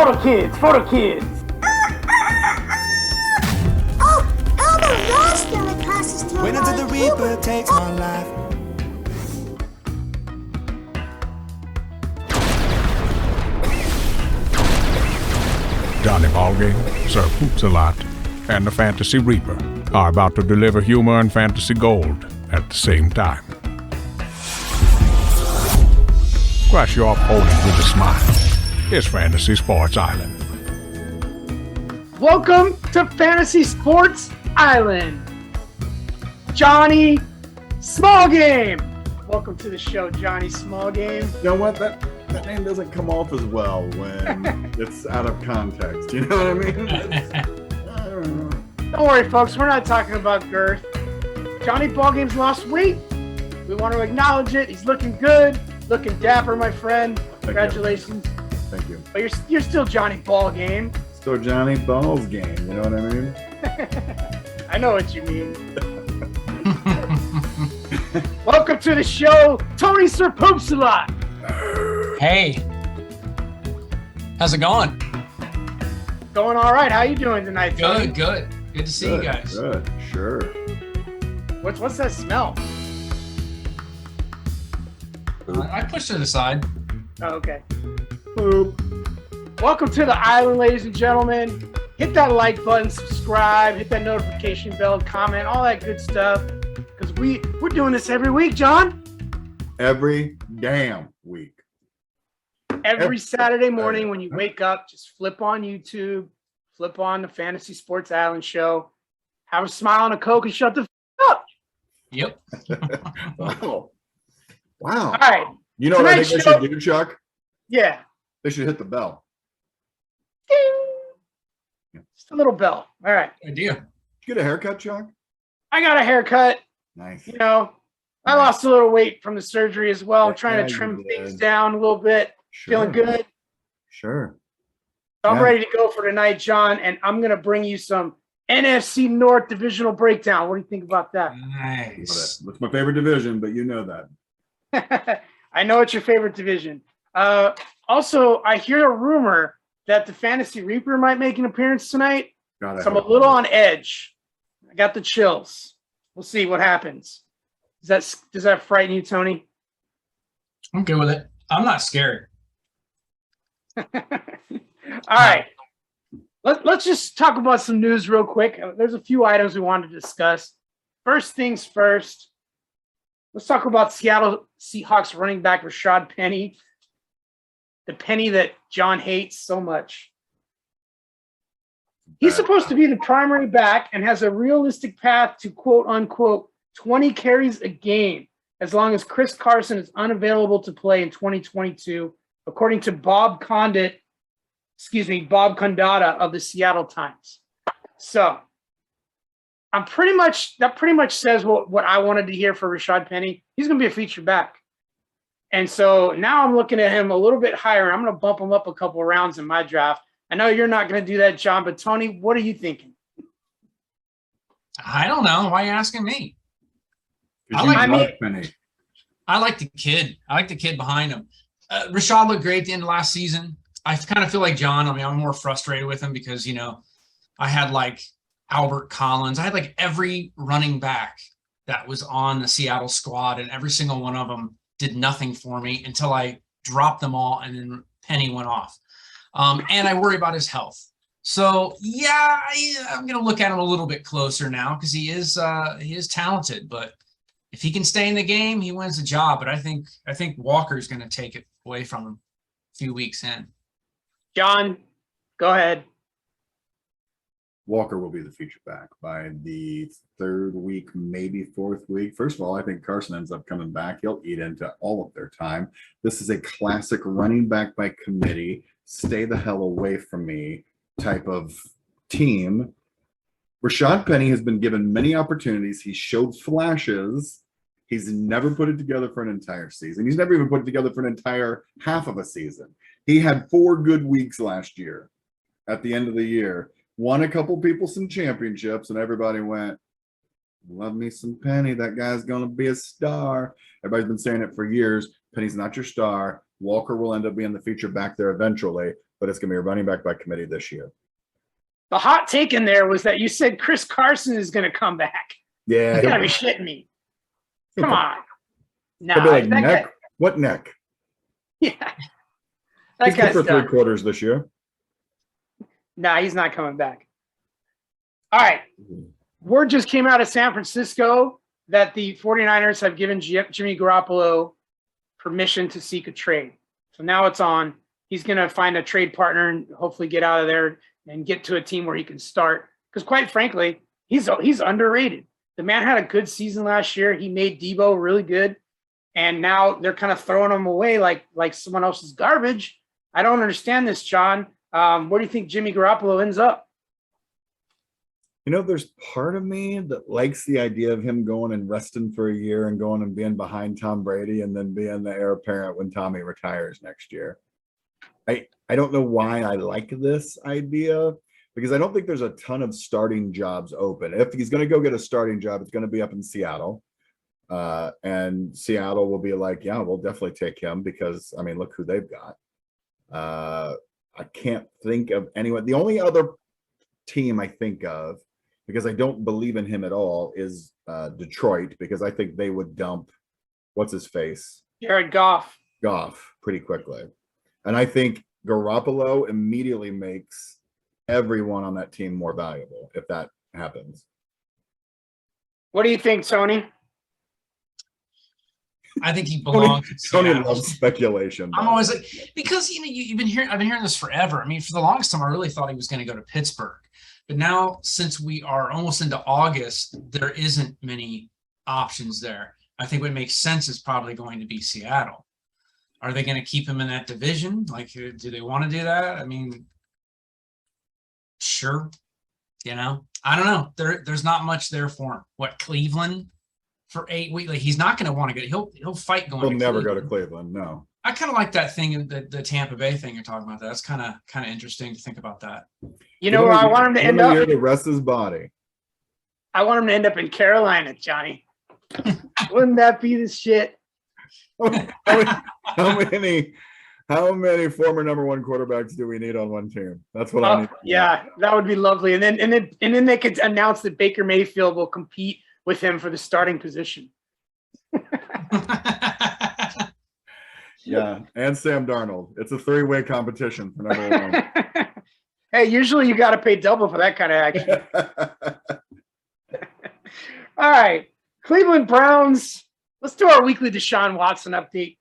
For the kids, for the kids. Oh, Elder Raspberry passes through. Wait until the Reaper takes my life. Johnny Ballgame, Sir Poops-a-Lot, and the Fantasy Reaper are about to deliver humor and fantasy gold at the same time. Crush your opponent with a smile. It's Fantasy Sports Island. Welcome to Fantasy Sports Island. Johnny Smallgame. Welcome to the show, Johnny Smallgame. You know what? That name doesn't come off as well when it's out of context. You know what I mean? I don't know. Don't worry, folks. We're not talking about girth. Johnny Ballgame's lost weight. We want to acknowledge it. He's looking good, looking dapper, my friend. Congratulations. Thank you. But you're still Johnny Ballgame. Still Johnny Ball's game. You know what I mean? I know what you mean. Welcome to the show, Tony Sir Poops-a-Lot. Hey, how's it going? Going all right. How you doing tonight, Tony? Good to see you guys. Good. Sure. What's that smell? I pushed it aside. Oh, okay. Boop. Welcome to the island, ladies and gentlemen. Hit that like button, subscribe, hit that notification bell, comment, all that good stuff. Because we're doing this every week, John. Every damn week. Every Saturday morning when you wake up, just flip on YouTube, flip on the Fantasy Sports Island show, have a smile and a Coke, and shut the up. Yep. Wow. All right. You know what I Tonight's think they show- should do, Chuck? Yeah. They should hit the bell. Ding. Just a little bell. All right. Idea. Did you get a haircut, Chuck? I got a haircut. Nice. You know, I lost a little weight from the surgery as well. I'm trying to trim things down a little bit. Sure. Feeling good. Sure. So I'm Yeah. ready to go for tonight, John, and I'm going to bring you some NFC North Divisional breakdown. What do you think about that? Nice. That's my favorite division, but you know that. I know it's your favorite division. Also, I hear a rumor that the Fantasy Reaper might make an appearance tonight. God, So I'm a little on edge. I got the chills. We'll see what happens. Does that frighten you, Tony? I'm good with it. I'm not scared. All right. Let's just talk about some news real quick. There's a few items we wanted to discuss. First things first, let's talk about Seattle Seahawks running back Rashad Penny, the Penny that John hates so much. He's supposed to be the primary back and has a realistic path to quote-unquote 20 carries a game as long as Chris Carson is unavailable to play in 2022, according to Bob Condita of the Seattle Times. So that pretty much says what I wanted to hear for Rashad Penny. He's going to be a feature back. And so now I'm looking at him a little bit higher. I'm going to bump him up a couple of rounds in my draft. I know you're not going to do that, John, but Tony, what are you thinking? I don't know. Why are you asking me? Penny. I like the kid. I like the kid behind him. Rashad looked great at the end of last season. I kind of feel like John. I mean, I'm more frustrated with him because, you know, I had like Albert Collins. I had like every running back that was on the Seattle squad, and every single one of them did nothing for me until I dropped them all, and then Penny went off. And I worry about his health. So, yeah, I'm going to look at him a little bit closer now because he is talented. But if he can stay in the game, he wins the job. But I think Walker's going to take it away from him a few weeks in. John, go ahead. Walker will be the feature back by the third week, maybe fourth week. First of all, I think Carson ends up coming back. He'll eat into all of their time. This is a classic running back by committee, stay the hell away from me type of team. Rashad Penny has been given many opportunities. He showed flashes. He's never put it together for an entire season. He's never even put it together for an entire half of a season. He had 4 good weeks last year at the end of the year. Won a couple people some championships, and everybody went, love me some Penny. That guy's going to be a star. Everybody's been saying it for years. Penny's not your star. Walker will end up being the feature back there eventually. but it's going to be a running back by committee this year. The hot take in there was that you said Chris Carson is going to come back. Yeah. You gotta be shitting me. Come on. No, He'll be like, that neck? guy, What neck? yeah. That He's good guy's for done. 3 quarters this year. Nah, he's not coming back. All right. Word just came out of San Francisco that the 49ers have given Jimmy Garoppolo permission to seek a trade. So now it's on. He's going to find a trade partner and hopefully get out of there and get to a team where he can start. Because quite frankly, he's underrated. The man had a good season last year. He made Debo really good. And now they're kind of throwing him away like someone else's garbage. I don't understand this, John. Where do you think Jimmy Garoppolo ends up? You know, there's part of me that likes the idea of him going and resting for a year and going and being behind Tom Brady and then being the heir apparent when Tommy retires next year. I don't know why I like this idea, because I don't think there's a ton of starting jobs open. If he's going to go get a starting job, it's going to be up in Seattle. And Seattle will be like, yeah, we'll definitely take him because, I mean, look who they've got. I can't think of anyone. The only other team I think of, because I don't believe in him at all, is Detroit, because I think they would dump, what's his face? Jared Goff. Goff pretty quickly. And I think Garoppolo immediately makes everyone on that team more valuable if that happens. What do you think, Tony? I think he belongs. Tony loves speculation. I'm always like, because you've been hearing. I've been hearing this forever. I mean, for the longest time, I really thought he was going to go to Pittsburgh, but now since we are almost into August, there isn't many options there. I think what makes sense is probably going to be Seattle. Are they going to keep him in that division? Like, do they want to do that? I mean, sure. I don't know. There's not much there for him. What, Cleveland for 8 weeks? Like, he's not going to want to go. He'll fight going. He'll never go to Cleveland. No. I kind of like that thing, the Tampa Bay thing you're talking about. That's kind of interesting to think about that. You know where I want him to end up? To rest his body. I want him to end up in Carolina, Johnny. Wouldn't that be the shit? How many former number one quarterbacks do we need on one team? That's what I need. Yeah, that would be lovely. And then they could announce that Baker Mayfield will compete with him for the starting position. Yeah, and Sam Darnold. It's a 3-way competition for number one. Hey, usually you got to pay double for that kind of action. All right, Cleveland Browns. Let's do our weekly Deshaun Watson update.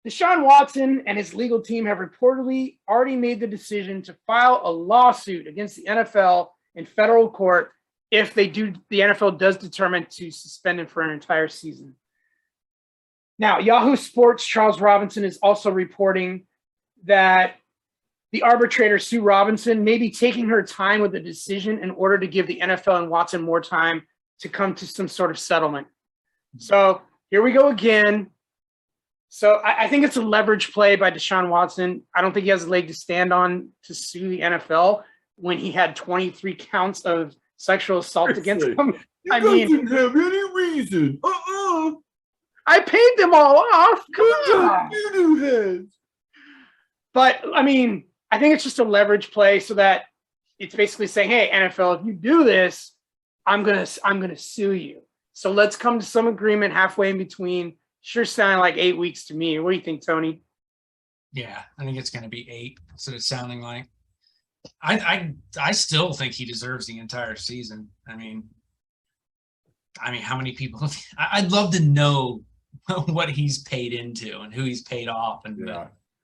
Deshaun Watson and his legal team have reportedly already made the decision to file a lawsuit against the NFL in federal court if the NFL does determine to suspend him for an entire season. Now, Yahoo Sports' Charles Robinson is also reporting that the arbitrator, Sue Robinson, may be taking her time with the decision in order to give the NFL and Watson more time to come to some sort of settlement. So here we go again. So I think it's a leverage play by Deshaun Watson. I don't think he has a leg to stand on to sue the NFL when he had 23 counts of sexual assault against him. I mean, didn't have any reason. I paid them all off. Come on. But I mean, I think it's just a leverage play so that it's basically saying, hey, NFL, if you do this, I'm gonna sue you. So let's come to some agreement halfway in between. Sure sounding like 8 weeks to me. What do you think, Tony? Yeah, I think it's going to be 8. So it's sounding like. I still think he deserves the entire season. I mean, how many people? I'd love to know what he's paid into and who he's paid off, and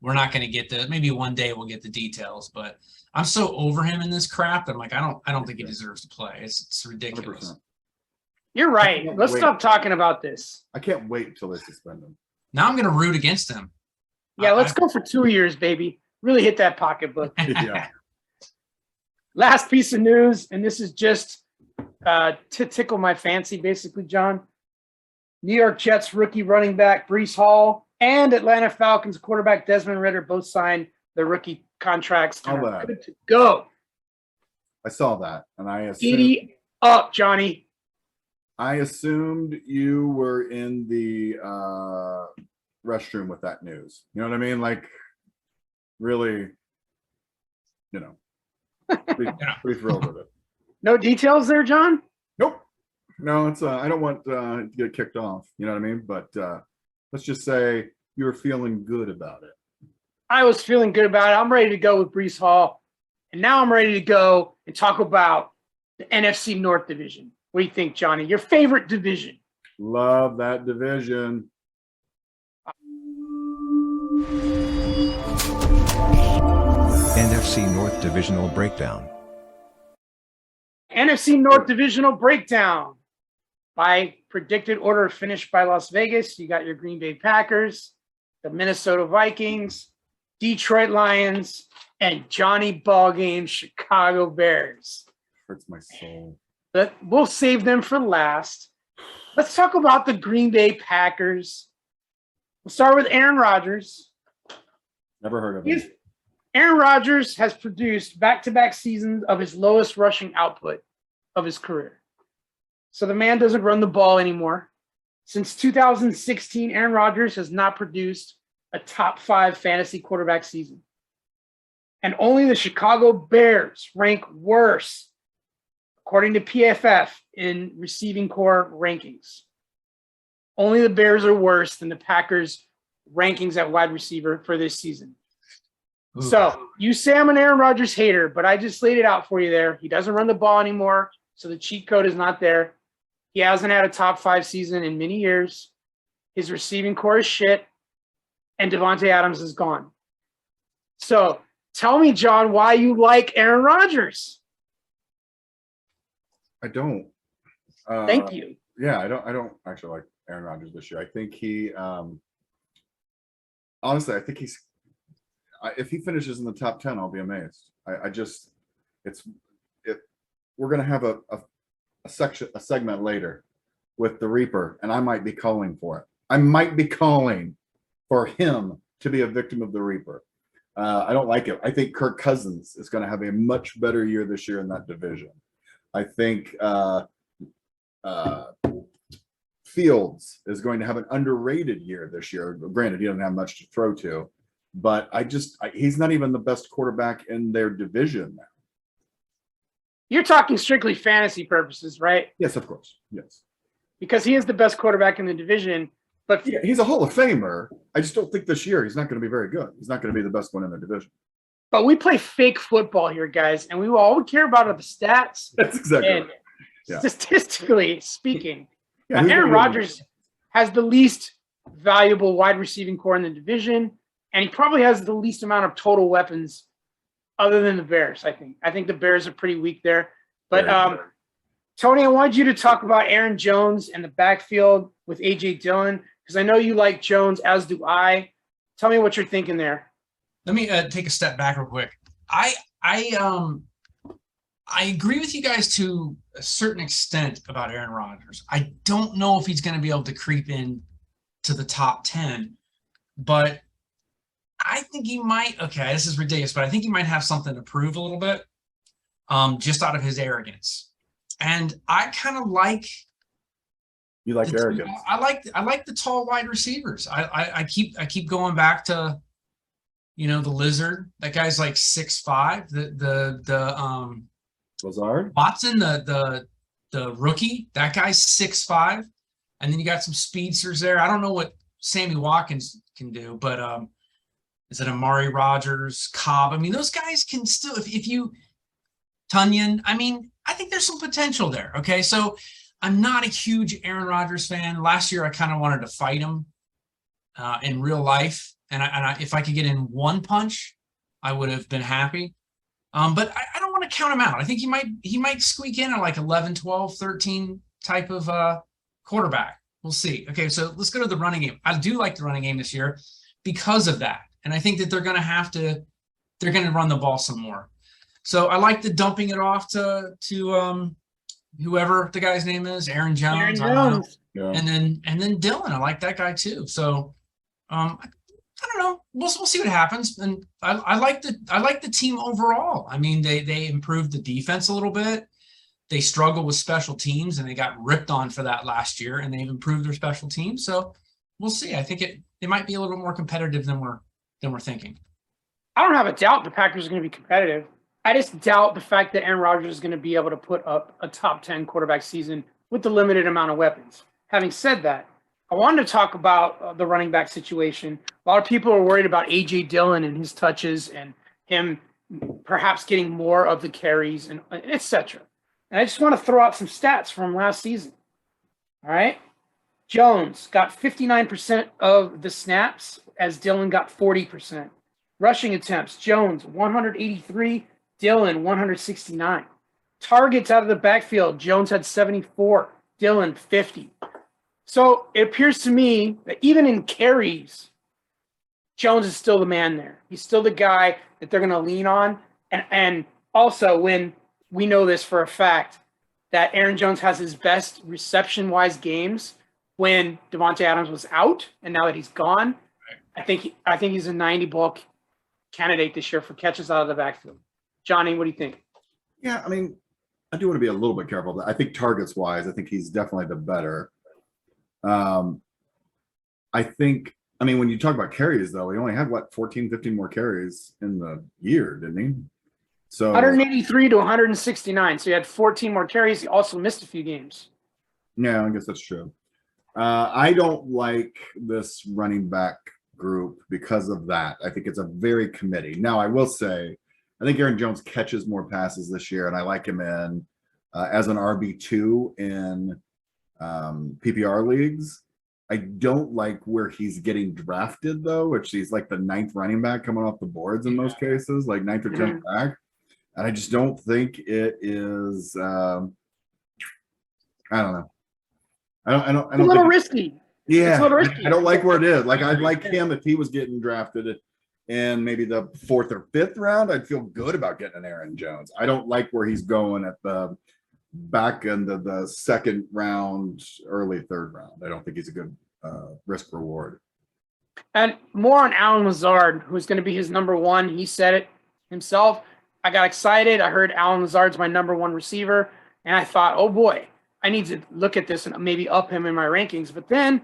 we're not going to get the. Maybe one day we'll get the details, but I'm so over him in this crap. I'm like, I don't think he deserves to play. It's ridiculous. 100%. You're right. Let's stop talking about this. I can't wait until they suspend him. Now I'm going to root against him. Yeah, let's go for 2 years, baby. Really hit that pocketbook. Yeah. Last piece of news, and this is just to tickle my fancy, basically, John. New York Jets rookie running back Breece Hall and Atlanta Falcons quarterback Desmond Ridder both signed their rookie contracts and are good to go. I saw that, and I assumed, Giddy up, Johnny. I assumed you were in the restroom with that news. You know what I mean? Like, really you know, pretty thrilled with it. No details there, John? Nope. No, it's I don't want to get kicked off. You know what I mean? But let's just say you were feeling good about it. I was feeling good about it. I'm ready to go with Brees Hall. And now I'm ready to go and talk about the NFC North Division. What do you think, Johnny? Your favorite division? Love that division. NFC North Divisional Breakdown. NFC North Divisional Breakdown. By predicted order of finish by Las Vegas, you got your Green Bay Packers, the Minnesota Vikings, Detroit Lions, and Johnny Ballgame Chicago Bears. Hurts my soul. But we'll save them for last. Let's talk about the Green Bay Packers. We'll start with Aaron Rodgers. Never heard of him. Aaron Rodgers has produced back-to-back seasons of his lowest rushing output of his career. So the man doesn't run the ball anymore. Since 2016, Aaron Rodgers has not produced a top 5 fantasy quarterback season. And only the Chicago Bears rank worse, according to PFF, in receiving core rankings. Only the Bears are worse than the Packers' rankings at wide receiver for this season. Ooh. So you say I'm an Aaron Rodgers hater, but I just laid it out for you there. He doesn't run the ball anymore, so the cheat code is not there. He hasn't had a top 5 season in many years. His receiving core is shit, and Devontae Adams is gone. So tell me, John, why you like Aaron Rodgers? I don't. Thank you. Yeah, I don't actually like Aaron Rodgers this year. I think he, honestly, I think he's. If he finishes in the top 10, I'll be amazed. We're gonna have a segment later with the Reaper, and I might be calling for it. I might be calling for him to be a victim of the Reaper. I don't like it. I think Kirk Cousins is going to have a much better year this year in that division. I think Fields is going to have an underrated year this year. Granted, he doesn't have much to throw to, but he's not even the best quarterback in their division now. You're talking strictly fantasy purposes, right? Yes, of course. Yes. Because he is the best quarterback in the division. But yeah, he's a Hall of Famer. I just don't think this year he's not going to be very good. He's not going to be the best one in the division. But we play fake football here, guys, and all we care about are the stats. That's exactly and right. Yeah. Statistically speaking, Yeah, Aaron Rodgers has the least valuable wide receiving core in the division, and he probably has the least amount of total weapons other than the Bears, I think. I think the Bears are pretty weak there. But Tony, I wanted you to talk about Aaron Jones and the backfield with A.J. Dillon, because I know you like Jones, as do I. Tell me what you're thinking there. Let me take a step back real quick. I agree with you guys to a certain extent about Aaron Rodgers. I don't know if he's going to be able to creep in to the top 10, but I think he might. Okay, this is ridiculous, but I think he might have something to prove a little bit, just out of his arrogance. And I kind of like. You like arrogance. I like the tall wide receivers. I keep going back to, the Lizard. That guy's like 6'5". The Lazard? Watson, the rookie. That guy's 6'5". And then you got some speedsters there. I don't know what Sammy Watkins can do, but is it Amari Rodgers, Cobb? I mean, those guys can still, if you Tunyon, I think there's some potential there. Okay, so I'm not a huge Aaron Rodgers fan. Last year, I kind of wanted to fight him in real life. And if I could get in one punch, I would have been happy. But I don't want to count him out. I think he might squeak in at like 11, 12, 13 type of quarterback. We'll see. Okay, so let's go to the running game. I do like the running game this year because of that. And I think that they're going to run the ball some more. So I like the dumping it off to whoever the guy's name is, Aaron Jones. Yeah. And then Dillon. I like that guy too. So I don't know. We'll see what happens. And I like the team overall. They improved the defense a little bit. They struggled with special teams and they got ripped on for that last year, and they've improved their special teams. So we'll see. I think it might be a little bit more competitive than we're thinking. I don't have a doubt the Packers are going to be competitive. I just doubt the fact that Aaron Rodgers is going to be able to put up a top 10 quarterback season with the limited amount of weapons. Having said that, I wanted to talk about the running back situation. A lot of people are worried about A.J. Dillon and his touches and him perhaps getting more of the carries and et cetera. And I just want to throw out some stats from last season. All right. Jones got 59% of the snaps as Dillon got 40%. Rushing attempts, Jones 183, Dillon 169. Targets out of the backfield, Jones had 74, Dillon 50. So it appears to me that even in carries, Jones is still the man there. He's still the guy that they're going to lean on. And also, when we know this for a fact, that Aaron Jones has his best reception-wise games when Devontae Adams was out, and now that he's gone, I think he's a 90 ball candidate this year for catches out of the backfield. Johnny, what do you think? Yeah, I mean, I do want to be a little bit careful. I think targets-wise, I think he's definitely the better. I mean, when you talk about carries, though, he only had, 14, 15 more carries in the year, didn't he? So 183 to 169. So he had 14 more carries. He also missed a few games. Yeah, I guess that's true. I don't like this running back group because of that. I think it's a very committee. Now, I will say, I think Aaron Jones catches more passes this year, and I like him in as an RB2 in PPR leagues. I don't like where he's getting drafted, though, which he's like the 9th running back coming off the boards in most cases, like 9th or 10th back. And I just don't think it is. I don't know. I don't. It's a little risky. Yeah, it's a little risky. I don't like where it is. Like, I'd like him if he was getting drafted in maybe the 4th or 5th round. I'd feel good about getting an Aaron Jones. I don't like where he's going at the back end of the 2nd round, early 3rd round. I don't think he's a good risk reward. And more on Alan Lazard, who's going to be his number one. He said it himself. I got excited. I heard Alan Lazard's my number one receiver, and I thought, oh boy, I need to look at this and maybe up him in my rankings. But then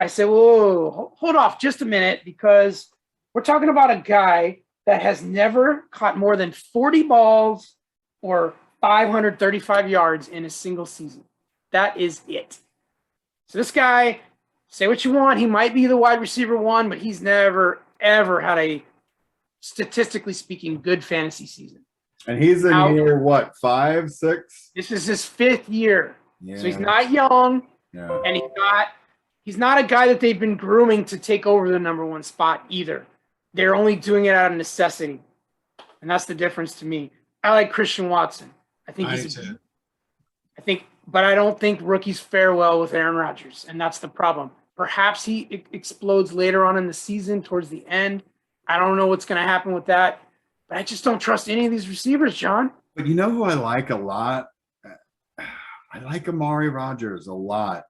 I said, whoa, hold off just a minute, because we're talking about a guy that has never caught more than 40 balls or 535 yards in a single season. That is it. So this guy, say what you want, he might be the wide receiver one, but he's never, ever had a, statistically speaking, good fantasy season. And he's in year, 5, 6? This is his 5th year. Yeah. So he's not young, and he's not a guy that they've been grooming to take over the number one spot either. They're only doing it out of necessity. And that's the difference to me. I like Christian Watson. But I don't think rookies fare well with Aaron Rodgers, and that's the problem. Perhaps he explodes later on in the season towards the end. I don't know what's going to happen with that, but I just don't trust any of these receivers, John. But you know who I like a lot? I like Amari Rodgers a lot.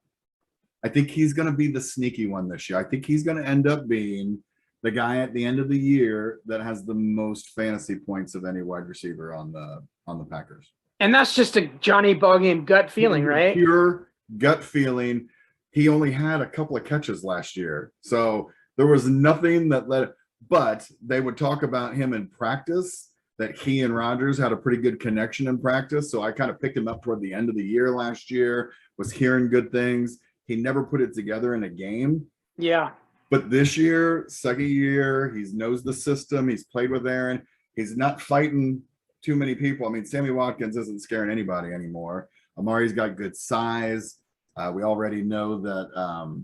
I think he's going to be the sneaky one this year. I think he's going to end up being the guy at the end of the year that has the most fantasy points of any wide receiver on the Packers. And that's just a Johnny Ballgame gut feeling, right? Pure gut feeling. He only had a couple of catches last year, so there was nothing that led. But they would talk about him in practice, that he and Rodgers had a pretty good connection in practice. So I kind of picked him up toward the end of the year last year, was hearing good things. He never put it together in a game. Yeah. But this year, 2nd year, he knows the system. He's played with Aaron. He's not fighting too many people. I mean, Sammy Watkins isn't scaring anybody anymore. Amari's got good size. We already know that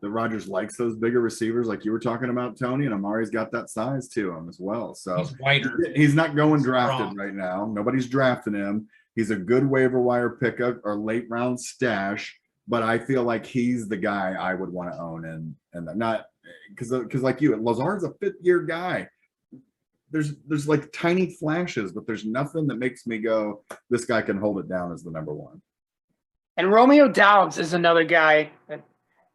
that Rodgers likes those bigger receivers like you were talking about, Tony, and Amari's got that size to him as well. So he's wider. He's not going drafted right now. Nobody's drafting him. He's a good waiver wire pickup or late round stash, but I feel like he's the guy I would want to own, and not because like you, Lazard's a 5th year guy. There's like tiny flashes, but there's nothing that makes me go, this guy can hold it down as the number one. And Romeo Doubs is another guy that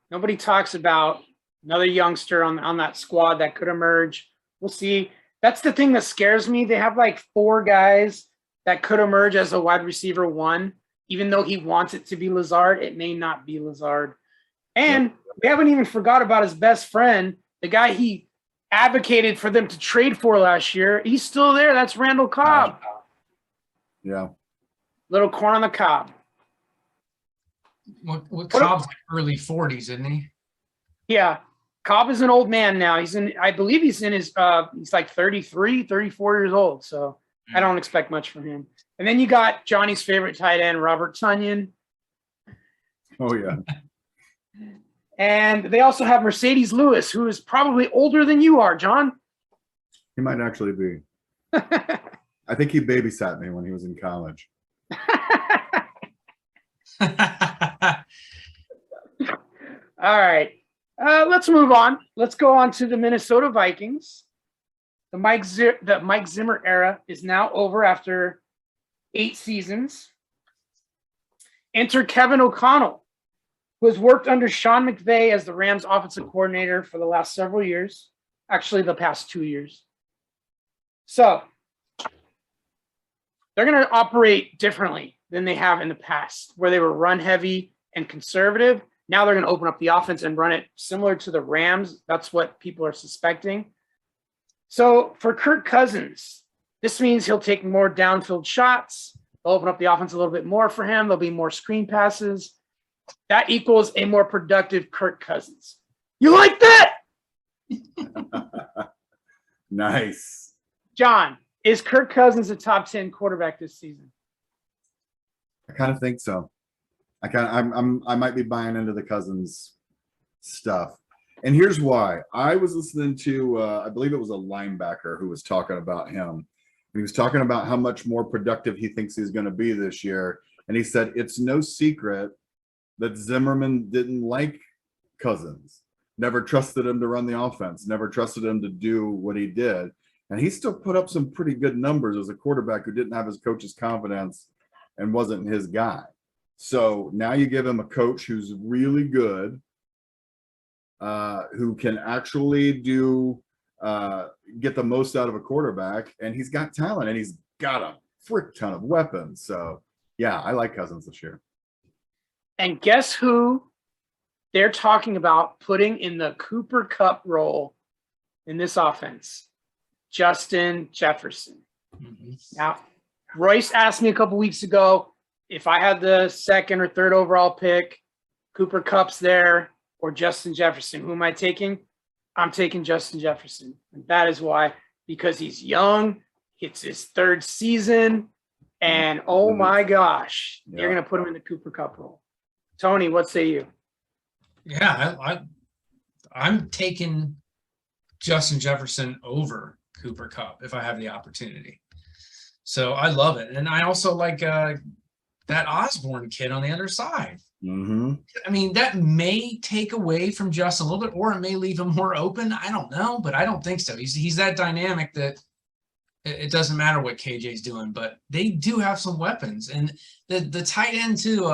nobody talks about, another youngster on that squad that could emerge. We'll see. That's the thing that scares me. They have like 4 guys that could emerge as a wide receiver one. Even though he wants it to be Lazard, it may not be Lazard. And we haven't even forgot about his best friend, the guy he advocated for them to trade for last year. He's still there. That's Randall Cobb. Yeah. Little corn on the cob. What Cobb's like early 40s, isn't he? Yeah. Cobb is an old man now. I believe he's in his, he's like 33, 34 years old. So I don't expect much from him. And then you got Johnny's favorite tight end, Robert Tonyan. Oh, yeah. And they also have Mercedes Lewis, who is probably older than you are, John. He might actually be. I think he babysat me when he was in college. All right. Let's move on. Let's go on to the Minnesota Vikings. The Mike Zimmer era is now over after 8 seasons. Enter Kevin O'Connell, who has worked under Sean McVay as the Rams offensive coordinator for the last several years, actually the past 2 years. So they're going to operate differently than they have in the past, where they were run heavy and conservative. Now they're going to open up the offense and run it similar to the Rams. That's what people are suspecting. So for Kirk Cousins, this means he'll take more downfield shots. They'll open up the offense a little bit more for him. There'll be more screen passes. That equals a more productive Kirk Cousins. You like that? Nice. John, is Kirk Cousins a top 10 quarterback this season? I kind of think so. I might be buying into the Cousins stuff. And here's why. I was listening to, I believe it was a linebacker who was talking about him. He was talking about how much more productive he thinks he's going to be this year. And he said, it's no secret that Zimmerman didn't like Cousins, never trusted him to run the offense, never trusted him to do what he did. And he still put up some pretty good numbers as a quarterback who didn't have his coach's confidence and wasn't his guy. So now you give him a coach who's really good, who can actually get the most out of a quarterback, and he's got talent, and he's got a frick ton of weapons. So, yeah, I like Cousins this year. And guess who they're talking about putting in the Cooper Kupp role in this offense? Justin Jefferson. Mm-hmm. Now, Royce asked me a couple weeks ago if I had the 2nd or 3rd overall pick, Cooper Kupp's there, or Justin Jefferson. Who am I taking? I'm taking Justin Jefferson. And that is why, because he's young, it's his 3rd season, and oh my gosh, you're going to put him in the Cooper Kupp role. Tony, what say you? Yeah, I'm taking Justin Jefferson over Cooper Kupp if I have the opportunity. So I love it. And I also like that Osborne kid on the other side. Mm-hmm. I mean, that may take away from Justin a little bit, or it may leave him more open. I don't know, but I don't think so. He's that dynamic that it doesn't matter what KJ's doing, but they do have some weapons. And the tight end too,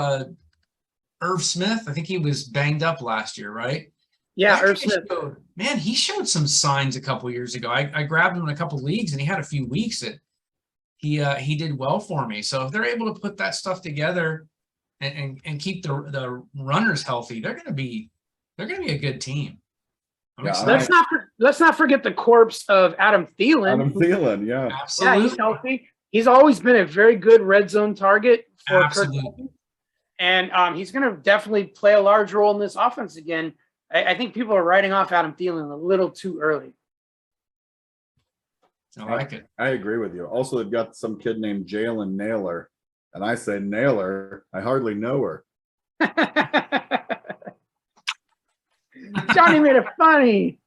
Irv Smith, I think he was banged up last year, right? Yeah, Irv Smith. He showed some signs a couple years ago. I grabbed him in a couple leagues, and he had a few weeks that he did well for me. So if they're able to put that stuff together and keep the runners healthy, they're going to be a good team. Let's not forget the corpse of Adam Thielen. Adam Thielen, yeah. Absolutely. Yeah, he's healthy. He's always been a very good red zone target for Kirk Cousins. And he's going to definitely play a large role in this offense again. I think people are writing off Adam Thielen a little too early. I like it. I agree with you. Also, they've got some kid named Jalen Naylor. And I say Naylor. I hardly know her. Johnny made it funny.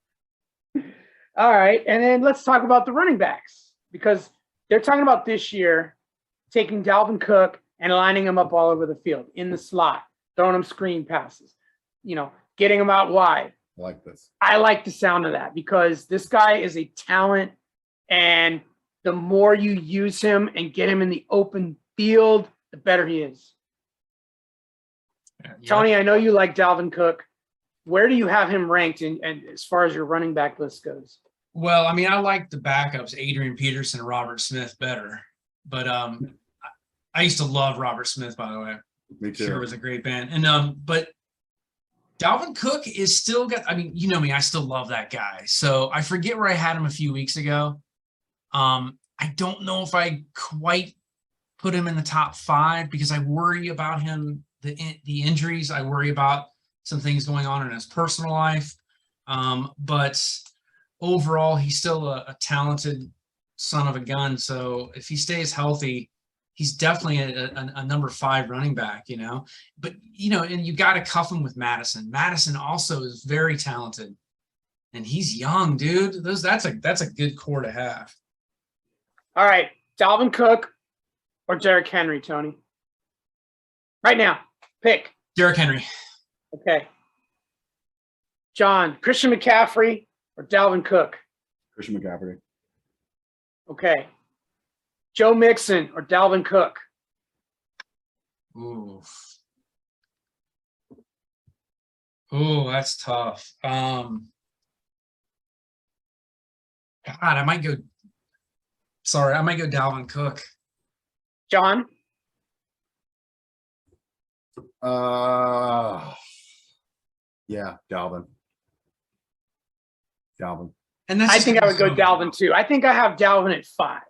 All right. And then let's talk about the running backs, because they're talking about this year taking Dalvin Cook and lining him up all over the field in the slot, throwing him screen passes, getting him out wide. I like this. I like the sound of that, because this guy is a talent, and the more you use him and get him in the open field, the better he is. Yeah. Tony, I know you like Dalvin Cook. Where do you have him ranked and as far as your running back list goes? Well, I mean, I like the backups, Adrian Peterson and Robert Smith, better. But I used to love Robert Smith, by the way. Me too. Sure was a great band. And but Dalvin Cook is still got, I mean, you know me, I still love that guy. So I forget where I had him a few weeks ago. I don't know if I quite put him in the top 5 because I worry about him, the injuries. I worry about some things going on in his personal life. But overall, he's still a talented son of a gun. So if he stays healthy, he's definitely a number 5 running back, you know. But, you know, and you got to cuff him with Madison. Madison also is very talented. And he's young, dude. That's a good core to have. All right, Dalvin Cook or Derrick Henry, Tony? Right now, pick. Derrick Henry. Okay. John, Christian McCaffrey or Dalvin Cook? Christian McCaffrey. Okay. Joe Mixon or Dalvin Cook? Ooh. Oh, that's tough. God, I might go Dalvin Cook. John? Yeah, Dalvin. And that's I think I would go Dalvin too. I think I have Dalvin at 5.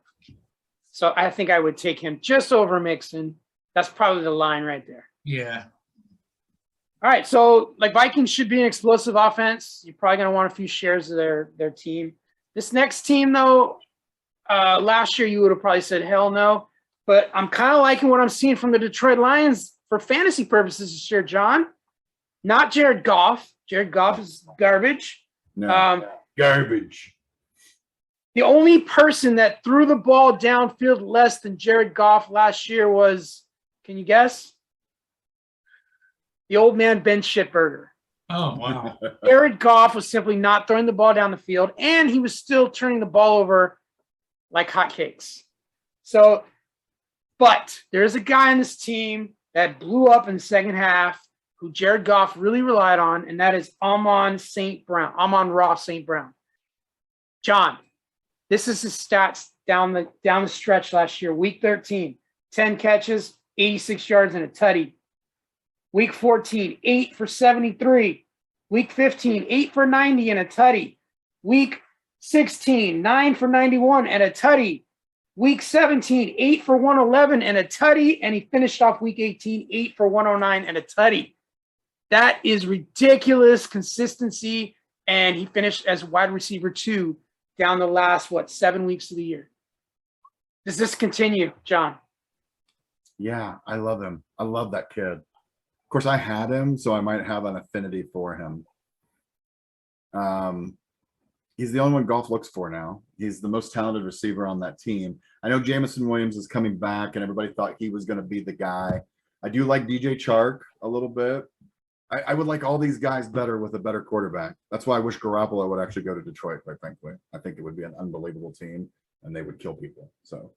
So I think I would take him just over Mixon. That's probably the line right there. Yeah. All right. So like Vikings should be an explosive offense. You're probably going to want a few shares of their team. This next team, though, last year you would have probably said hell no. But I'm kind of liking what I'm seeing from the Detroit Lions for fantasy purposes this year, John. Not Jared Goff. Jared Goff is garbage. No, garbage. The only person that threw the ball downfield less than Jared Goff last year was, can you guess? The old man Ben Shitberger. Oh, wow. Jared Goff was simply not throwing the ball down the field, and he was still turning the ball over like hotcakes. So, but there's a guy on this team that blew up in the second half who Jared Goff really relied on, and that is Amon-Ra St. Brown. John, this is his stats down the stretch last year. Week 13, 10 catches, 86 yards, and a tutty. Week 14, 8 for 73. Week 15, 8 for 90 and a tutty. Week 16, 9 for 91 and a tutty. Week 17, 8 for 111 and a tutty. And he finished off week 18, 8 for 109 and a tutty. That is ridiculous consistency. And he finished as wide receiver 2 down the last, 7 weeks of the year. Does this continue, John? Yeah, I love him. I love that kid. Of course, I had him, so I might have an affinity for him. He's the only one Goff looks for now. He's the most talented receiver on that team. I know Jamison Williams is coming back, and everybody thought he was going to be the guy. I do like DJ Chark a little bit. I would like all these guys better with a better quarterback. That's why I wish Garoppolo would actually go to Detroit, quite frankly. I think it would be an unbelievable team, and they would kill people. So,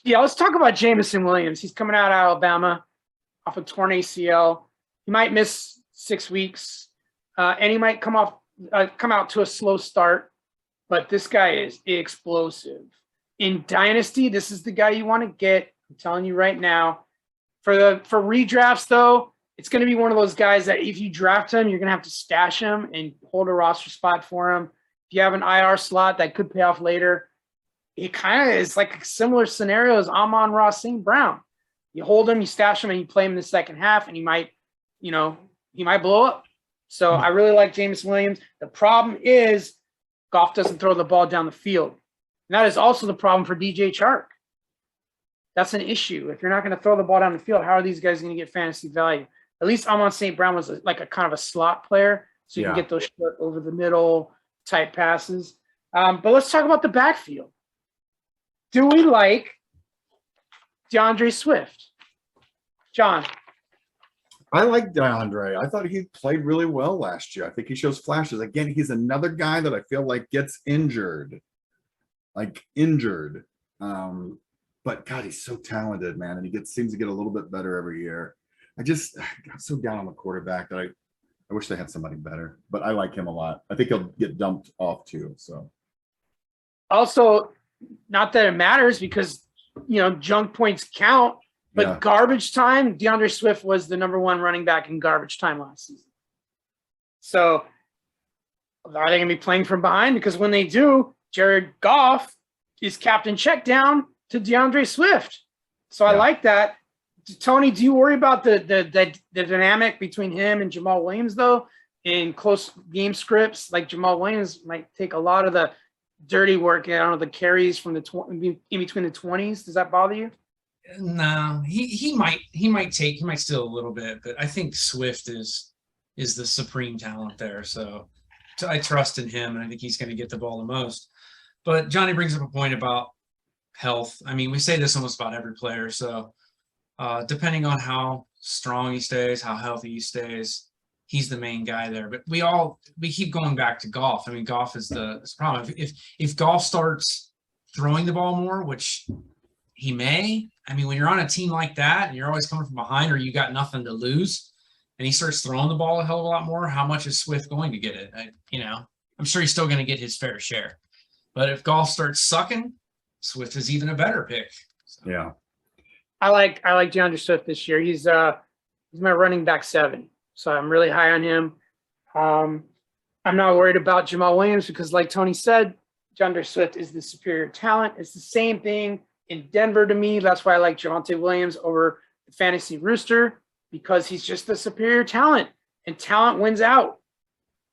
yeah, let's talk about Jamison Williams. He's coming out of Alabama off a torn ACL. He might miss 6 weeks, and he might come out to a slow start. But this guy is explosive. In Dynasty, this is the guy you want to get. I'm telling you right now. For redrafts, though, it's going to be one of those guys that if you draft him, you're going to have to stash him and hold a roster spot for him. If you have an IR slot, that could pay off later. It kind of is like a similar scenario as Amon-Ra St. Brown. You hold him, you stash him, and you play him in the second half, and he might blow up. So I really like Jameson Williams. The problem is Goff doesn't throw the ball down the field. And that is also the problem for DJ Chark. That's an issue. If you're not going to throw the ball down the field, how are these guys going to get fantasy value? At least Amon St. Brown was like a kind of a slot player, so you can get those short over the middle type passes. But let's talk about the backfield. Do we like DeAndre Swift? John. I like DeAndre. I thought he played really well last year. I think he shows flashes. Again, he's another guy that I feel like gets injured. But God, he's so talented, man. And he seems to get a little bit better every year. I'm so down on the quarterback that I wish they had somebody better. But I like him a lot. I think he'll get dumped off too. So also, not that it matters because junk points count. But Yeah. garbage time, DeAndre Swift was the number one running back in garbage time last season. So are they going to be playing from behind? Because when they do, Jared Goff is captain check down to DeAndre Swift. So I Yeah. like that. Tony, do you worry about the dynamic between him and Jamal Williams, though, in close game scripts? Like Jamal Williams might take a lot of the dirty work, I don't know, the carries from the in between the 20s. Does that bother you? No, he might steal a little bit, but I think Swift is the supreme talent there. So I trust in him, and I think he's going to get the ball the most. But Johnny brings up a point about health. I mean, we say this almost about every player. So depending on how strong he stays, how healthy he stays, he's the main guy there. But we keep going back to Goff. I mean, Goff is the problem. If Goff starts throwing the ball more, which he may, I mean, when you're on a team like that and you're always coming from behind or you got nothing to lose, and he starts throwing the ball a hell of a lot more, how much is Swift going to get it? I'm sure he's still going to get his fair share. But if Goff starts sucking, Swift is even a better pick. So. Yeah. I like DeAndre Swift this year. He's my running back 7. So I'm really high on him. I'm not worried about Jamal Williams because, like Tony said, DeAndre Swift is the superior talent. It's the same thing in Denver to me. That's why I like Javonte Williams over the fantasy rooster, because he's just the superior talent, and talent wins out.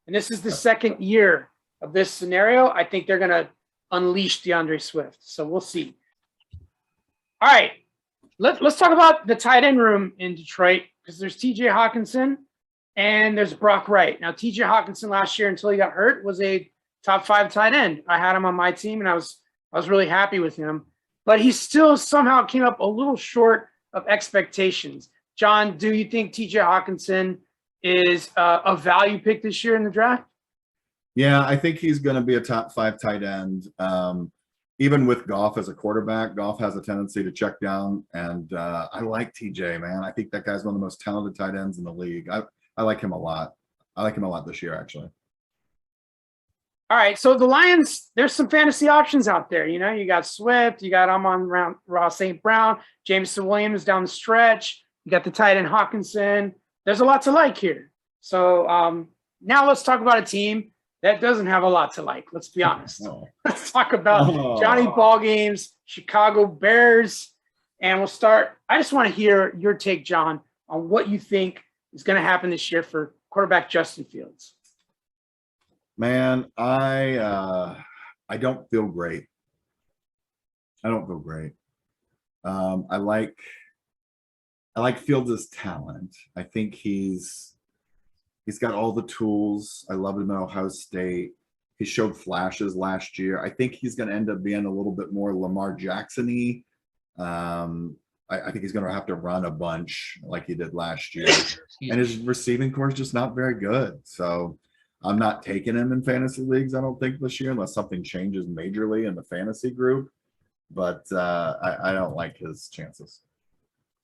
And this is the second year of this scenario. I think they're going to unleash DeAndre Swift. So we'll see. All right. Let's talk about the tight end room in Detroit, because there's TJ Hawkinson and there's Brock Wright. Now, TJ Hawkinson last year, until he got hurt, was a top 5 tight end. I had him on my team, and I was really happy with him. But he still somehow came up a little short of expectations. John, do you think TJ Hawkinson is a value pick this year in the draft? Yeah, I think he's going to be a top 5 tight end. Even with Goff as a quarterback, Goff has a tendency to check down. And I like TJ, man. I think that guy's one of the most talented tight ends in the league. I like him a lot. I like him a lot this year, actually. All right, so the Lions, there's some fantasy options out there. You got Swift, you got Ross St. Brown, Jameson Williams down the stretch. You got the tight end Hawkinson. There's a lot to like here. So now let's talk about a team that doesn't have a lot to like. Let's be honest. Oh. Let's talk about Johnny Ballgame's Chicago Bears. And we'll start. I just want to hear your take, John, on what you think is going to happen this year for quarterback Justin Fields. Man, I don't feel great. I don't feel great. I like Fields' talent. I think he's got all the tools. I loved him at Ohio State. He showed flashes last year. I think he's going to end up being a little bit more Lamar Jackson-y. I think he's going to have to run a bunch like he did last year. And his receiving core is just not very good. So I'm not taking him in fantasy leagues, I don't think, this year, unless something changes majorly in the fantasy group. But I don't like his chances.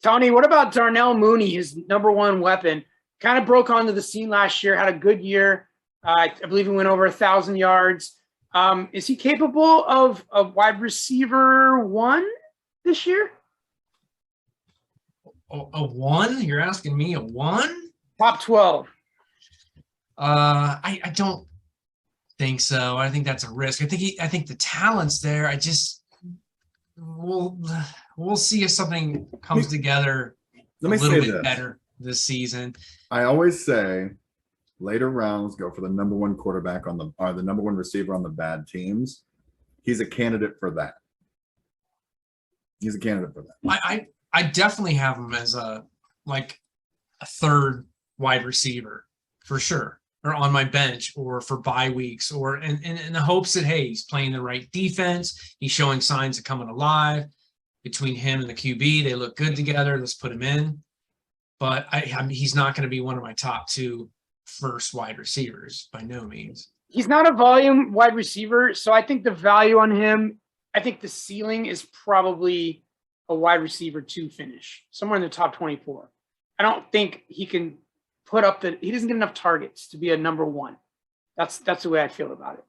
Tony, what about Darnell Mooney, his number one weapon? Kind of broke onto the scene last year, had a good year. I believe he went over 1,000 yards. Is he capable of a wide receiver 1 this year? A 1? You're asking me a 1? Top 12. I don't think so. I think that's a risk. I think the talent's there. We'll see if something comes together a little bit better this season. I always say later rounds go for the number 1 quarterback or the number 1 receiver on the bad teams. He's a candidate for that. He's a candidate for that. I definitely have him as a 3rd wide receiver for sure, or on my bench, or for bye weeks, or in the hopes that, hey, he's playing the right defense. He's showing signs of coming alive. Between him and the QB, they look good together. Let's put him in. But he's not going to be one of my top 2 first wide receivers by no means. He's not a volume wide receiver, so I think the value on him, I think the ceiling is probably a wide receiver 2 finish, somewhere in the top 24. I don't think he can put up he doesn't get enough targets to be a number 1. That's the way I feel about it.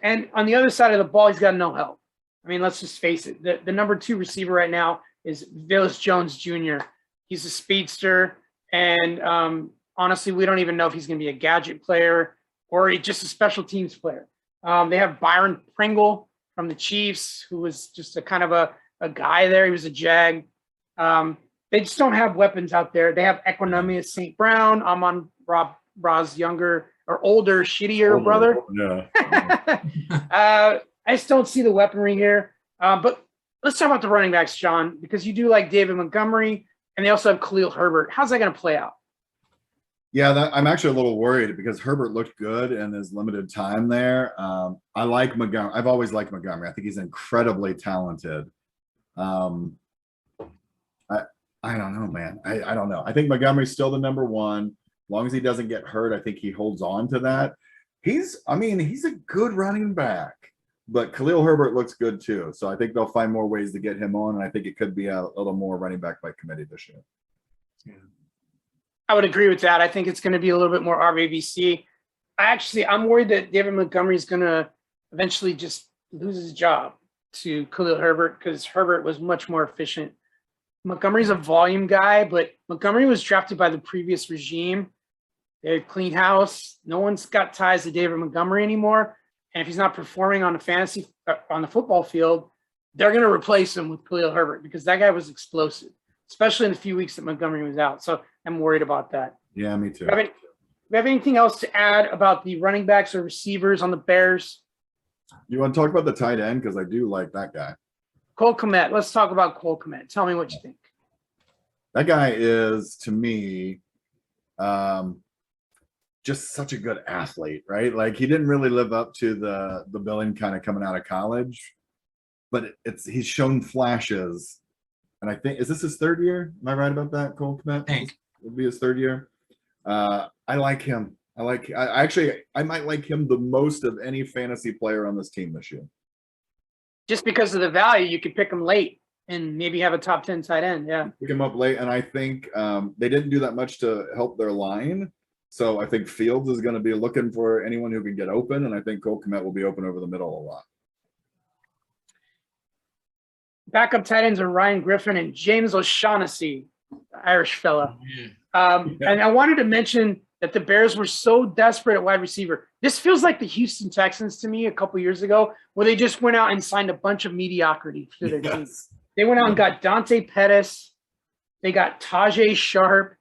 And on the other side of the ball, he's got no help. I mean, let's just face it. The number 2 receiver right now is Velus Jones Jr. He's a speedster, and honestly, we don't even know if he's going to be a gadget player or just a special teams player. They have Byron Pringle from the Chiefs, who was just a kind of a guy there. He was a Jag. They just don't have weapons out there. They have Equanimous St. Brown. I'm on Ra's younger or older, shittier brother. Yeah. I just don't see the weaponry here. But let's talk about the running backs, John, because you do like David Montgomery, and they also have Khalil Herbert. How's that going to play out? Yeah, I'm actually a little worried because Herbert looked good in his limited time there. I like Montgomery. I've always liked Montgomery. I think he's incredibly talented. I don't know, man. I don't know. I think Montgomery's still the number one. As long as he doesn't get hurt, I think he holds on to that. He's a good running back, but Khalil Herbert looks good too. So I think they'll find more ways to get him on, and I think it could be a little more running back by committee this year. Yeah. I would agree with that. I think it's going to be a little bit more RBBC. I'm worried that David Montgomery is going to eventually just lose his job to Khalil Herbert because Herbert was much more efficient. Montgomery's a volume guy, but Montgomery was drafted by the previous regime. They had clean house. No one's got ties to David Montgomery anymore. And if he's not performing on the football field, they're going to replace him with Khalil Herbert because that guy was explosive, especially in the few weeks that Montgomery was out. So I'm worried about that. Yeah, me too. Do we have anything else to add about the running backs or receivers on the Bears? You want to talk about the tight end? Because I do like that guy. Cole Kmet. Let's talk about Cole Kmet. Tell me what you think. That guy is, to me, just such a good athlete, right? Like he didn't really live up to the billing kind of coming out of college, but he's shown flashes. And I think, is this his third year? Am I right about that, Cole Kmet? I think. It'll be his third year. I like him. I might like him the most of any fantasy player on this team this year. Just because of the value, you could pick him late and maybe have a top 10 tight end. Yeah. Pick him up late. And I think they didn't do that much to help their line. So I think Fields is going to be looking for anyone who can get open. And I think Cole Kmet will be open over the middle a lot. Backup tight ends are Ryan Griffin and James O'Shaughnessy, Irish fella. And I wanted to mention that the Bears were so desperate at wide receiver. This feels like the Houston Texans to me a couple years ago, where they just went out and signed a bunch of mediocrity to their team. They went out and got Dante Pettis. They got Tajay Sharp,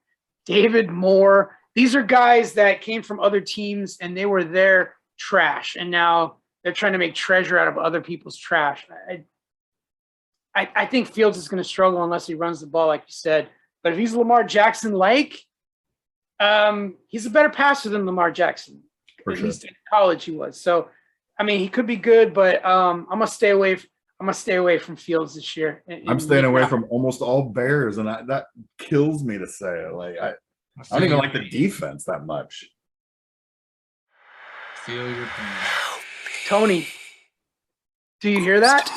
David Moore. These are guys that came from other teams and they were their trash. And now they're trying to make treasure out of other people's trash. I think Fields is going to struggle unless he runs the ball, like you said. But if he's Lamar Jackson-like, he's a better passer than Lamar Jackson. For At sure. least in college he was. So, I mean, he could be good, but I'm gonna stay away. I'm gonna stay away from Fields this year. I'm staying away from almost all Bears, and that kills me to say it. Like I don't even like the defense that much. Feel your pain. Tony. Do you hear that?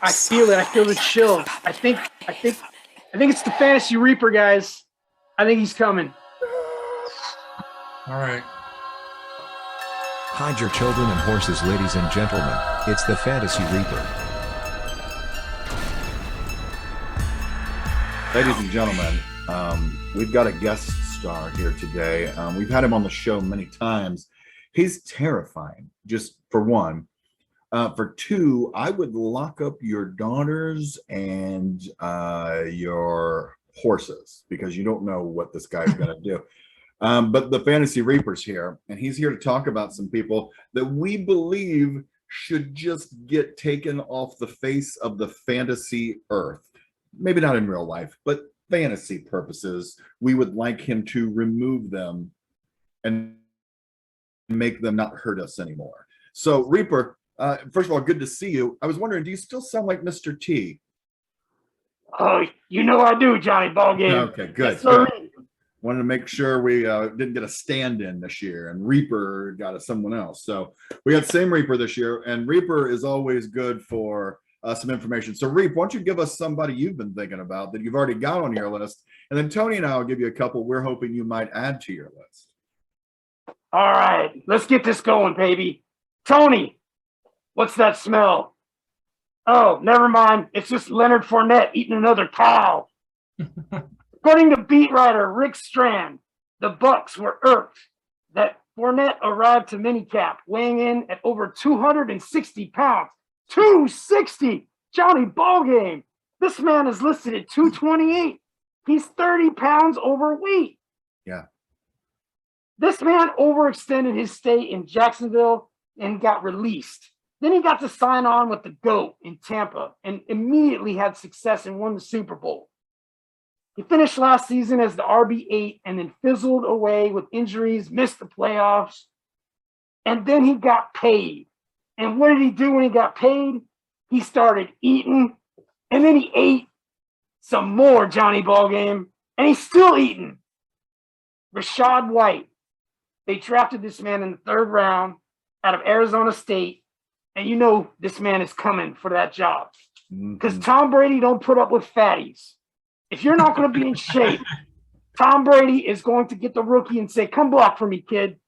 I feel it. I feel the chill. I think it's the Fantasy Reaper, guys. I think he's coming. All right. Hide your children and horses, ladies and gentlemen. It's the Fantasy Reaper. Ladies and gentlemen, we've got a guest star here today. We've had him on the show many times. He's terrifying, just for one. For two, I would lock up your daughters and your horses because you don't know what this guy's going to do. But the Fantasy Reaper's here, and he's here to talk about some people that we believe should just get taken off the face of the fantasy earth. Maybe not in real life, but fantasy purposes. We would like him to remove them and make them not hurt us anymore. So, Reaper, first of all, good to see you. I was wondering, do you still sound like Mr. T? Oh, you know I do, Johnny Ballgame. Okay, good. Yes, sir. Good. Wanted to make sure we didn't get a stand-in this year, and Reaper got someone else. So we got the same Reaper this year, and Reaper is always good for some information. So, Reap, why don't you give us somebody you've been thinking about that you've already got on your list, and then Tony and I will give you a couple we're hoping you might add to your list. All right, let's get this going, baby. Tony, what's that smell? Oh, never mind. It's just Leonard Fournette eating another cow. According to beat writer Rick Strand, the Bucks were irked that Fournette arrived to minicamp weighing in at over 260 pounds. 260! Johnny Ballgame. This man is listed at 228. He's 30 pounds overweight. Yeah. This man overextended his stay in Jacksonville and got released. Then he got to sign on with the GOAT in Tampa and immediately had success and won the Super Bowl. He finished last season as the RB8 and then fizzled away with injuries, missed the playoffs, and then he got paid. And what did he do when he got paid? He started eating, and then he ate some more, Johnny Ballgame, and he's still eating. Rashad White. They drafted this man in the 3rd round out of Arizona State, and you know this man is coming for that job because Tom Brady don't put up with fatties. If you're not going to be in shape, Tom Brady is going to get the rookie and say, come block for me, kid.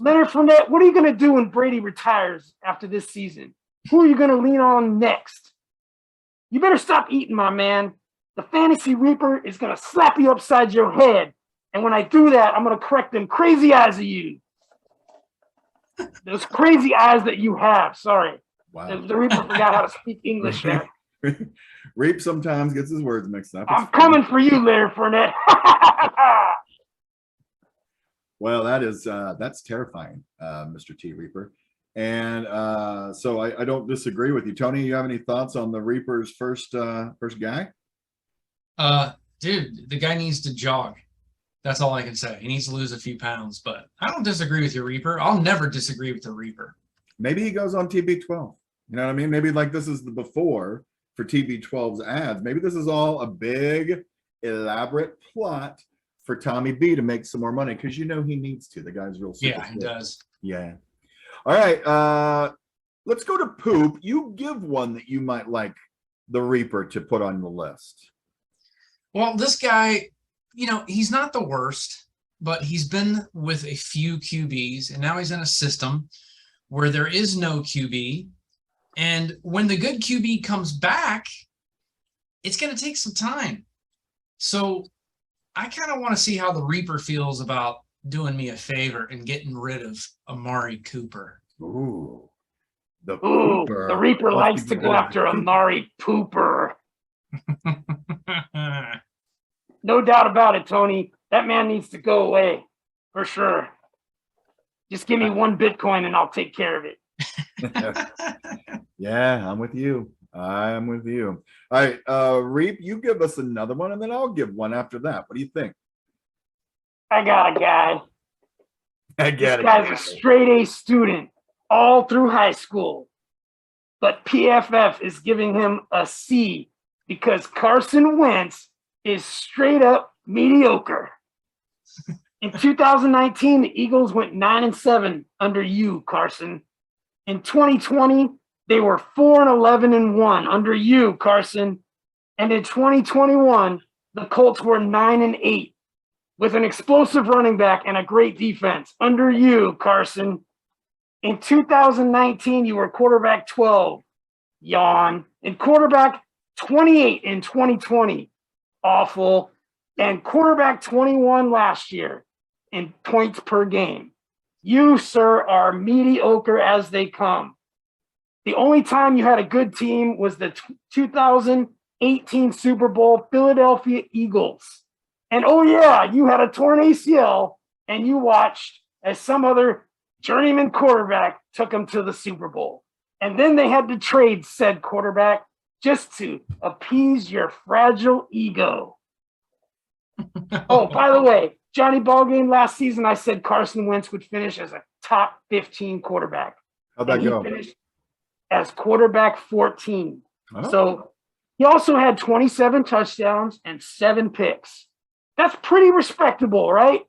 Leonard Fournette, what are you going to do when Brady retires after this season? Who are you going to lean on next? You better stop eating, my man. The Fantasy Reaper is going to slap you upside your head. And when I do that, I'm going to correct them crazy eyes of you. Those crazy eyes that you have. Sorry. Wow. The Reaper forgot how to speak English there. Reap sometimes gets his words mixed up. I'm coming for you, Leonard Fournette. Well, that's terrifying, Mr. T Reaper. And so I don't disagree with you. Tony, you have any thoughts on the Reaper's first guy? Dude, the guy needs to jog. That's all I can say. He needs to lose a few pounds, but I don't disagree with your Reaper. I'll never disagree with the Reaper. Maybe he goes on TB12. You know what I mean? Maybe like this is the before for TB12's ads. Maybe this is all a big, elaborate plot for Tommy B to make some more money because you know he needs to. The guy's real super. Yeah, he does. Yeah. All right. Let's go to Poop. You give one that you might like the Reaper to put on the list. Well, this guy, he's not the worst, but he's been with a few QBs, and now he's in a system where there is no QB. And when the good QB comes back, it's going to take some time. So I kind of want to see how the Reaper feels about doing me a favor and getting rid of Amari Cooper. Ooh. The Reaper likes to go after Amari Pooper. No doubt about it, Tony. That man needs to go away for sure. Just give me 1 Bitcoin and I'll take care of it. Yeah, I'm with you. I'm with you. All right, Reap, you give us another one, and then I'll give one after that. What do you think? I got a guy. This guy's a straight A student all through high school. But PFF is giving him a C because Carson Wentz is straight up mediocre. In 2019, the Eagles went 9-7 under you, Carson. In 2020, they were 4-11-1 under you, Carson. And in 2021, the Colts were 9-8 with an explosive running back and a great defense under you, Carson. In 2019, you were quarterback 12, yawn, and quarterback 28 in 2020, awful, and quarterback 21 last year in points per game. You, sir, are mediocre as they come. The only time you had a good team was the 2018 Super Bowl Philadelphia Eagles. And oh yeah, you had a torn ACL and you watched as some other journeyman quarterback took them to the Super Bowl. And then they had to trade said quarterback just to appease your fragile ego. Oh, by the way, Johnny Ballgame last season, I said Carson Wentz would finish as a top 15 quarterback. How'd that go? He finished as quarterback 14. Oh. So he also had 27 touchdowns and 7 picks. That's pretty respectable, right?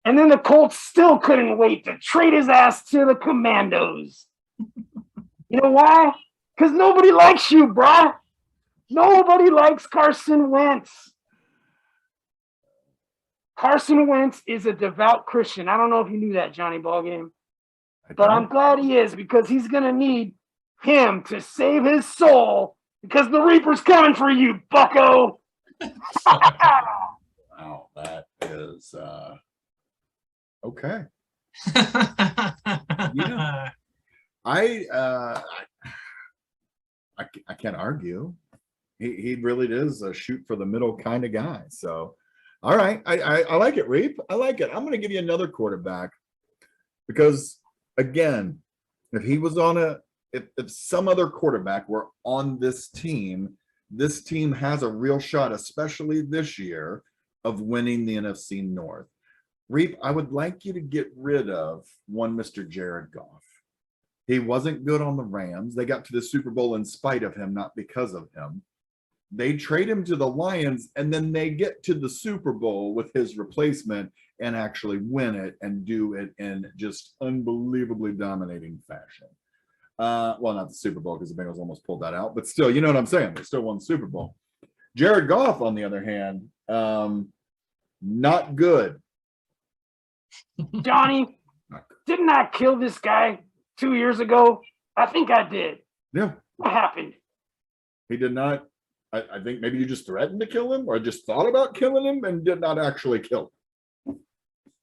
And then the Colts still couldn't wait to trade his ass to the Commandos. You know why? Because nobody likes you, bruh. Nobody likes Carson Wentz. Carson Wentz is a devout Christian. I don't know if you knew that, Johnny Ballgame. But I'm glad he is because he's going to need him to save his soul because the Reaper's coming for you, bucko. Wow, that is okay. Yeah. I can't argue. He really is a shoot for the middle kind of guy. So, all right, I like it, Reap. I like it. I'm going to give you another quarterback because, again, if he was on if some other quarterback were on this team has a real shot, especially this year, of winning the NFC North. Reap, I would like you to get rid of one Mr. Jared Goff. He wasn't good on the Rams. They got to the Super Bowl in spite of him, not because of him. They trade him to the Lions, and then they get to the Super Bowl with his replacement and actually win it and do it in just unbelievably dominating fashion. Well, not the Super Bowl because the Bengals almost pulled that out, but still, you know what I'm saying? They still won the Super Bowl. Jared Goff, on the other hand, not good. Johnny, didn't I kill this guy 2 years ago? I think I did. Yeah. What happened? He did not. I think maybe you just threatened to kill him or just thought about killing him and did not actually kill him.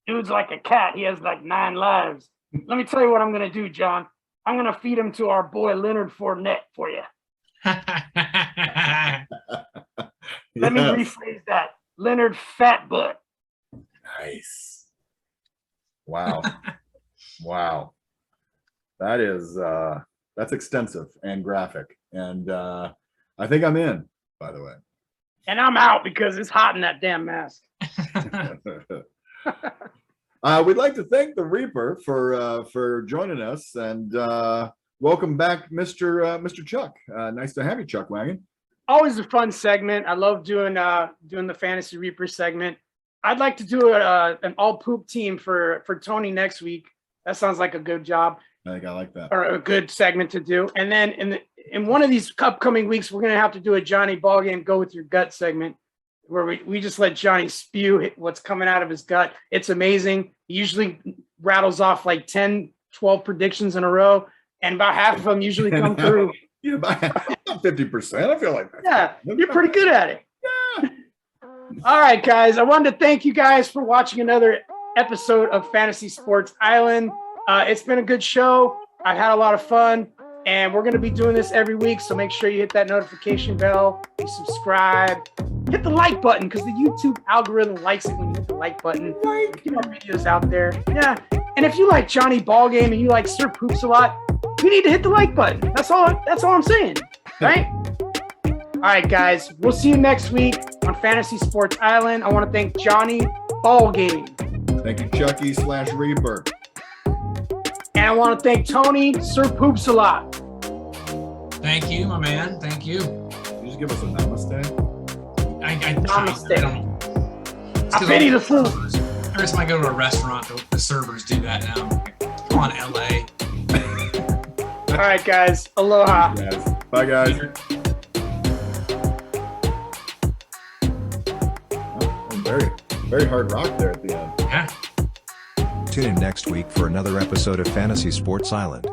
Dude's like a cat. He has like 9 lives. Let me tell you what I'm going to do, John. I'm going to feed him to our boy Leonard Fournette for you. Let me rephrase that. Leonard Fatbutt. Nice. Wow. Wow. That is that's extensive and graphic. And I think I'm in, by the way. And I'm out because it's hot in that damn mask. We'd like to thank the Reaper for joining us and welcome back, Mr. Chuck. Nice to have you, Chuck Wagon. Always a fun segment. I love doing the Fantasy Reaper segment. I'd like to do an all poop team for Tony next week. That sounds like a good job. I think I like that. Or a good segment to do. And then in one of these upcoming weeks, we're going to have to do a Johnny Ballgame Go With Your Gut segment where we just let Johnny spew what's coming out of his gut. It's amazing. He usually rattles off like 10, 12 predictions in a row, and about half of them usually come through. Yeah, about 50%. I feel like that. Yeah, you're pretty good at it. Yeah. All right, guys. I wanted to thank you guys for watching another episode of Fantasy Sports Island. It's been a good show. I've had a lot of fun, and we're going to be doing this every week, so make sure you hit that notification bell, you subscribe, hit the like button, because the YouTube algorithm likes it when you hit the like button. Get our videos out there. Yeah. And if you like Johnny Ballgame and you like Sir Poops a lot, you need to hit the like button. That's all I'm saying. Right? All right, guys. We'll see you next week on Fantasy Sports Island. I want to thank Johnny Ballgame. Thank you, Chucky / Reaper. And I want to thank Tony Sir Poops a lot. Thank you, my man. Thank you. Can you just give us a namaste? I Namaste. don't know. I pity the fool. Every time I go to a restaurant, the servers do that now. Come on, LA. All right, guys. Aloha. Yes. Bye, guys. Very, very hard rock there at the end. Yeah. Tune in next week for another episode of Fantasy Sports Island.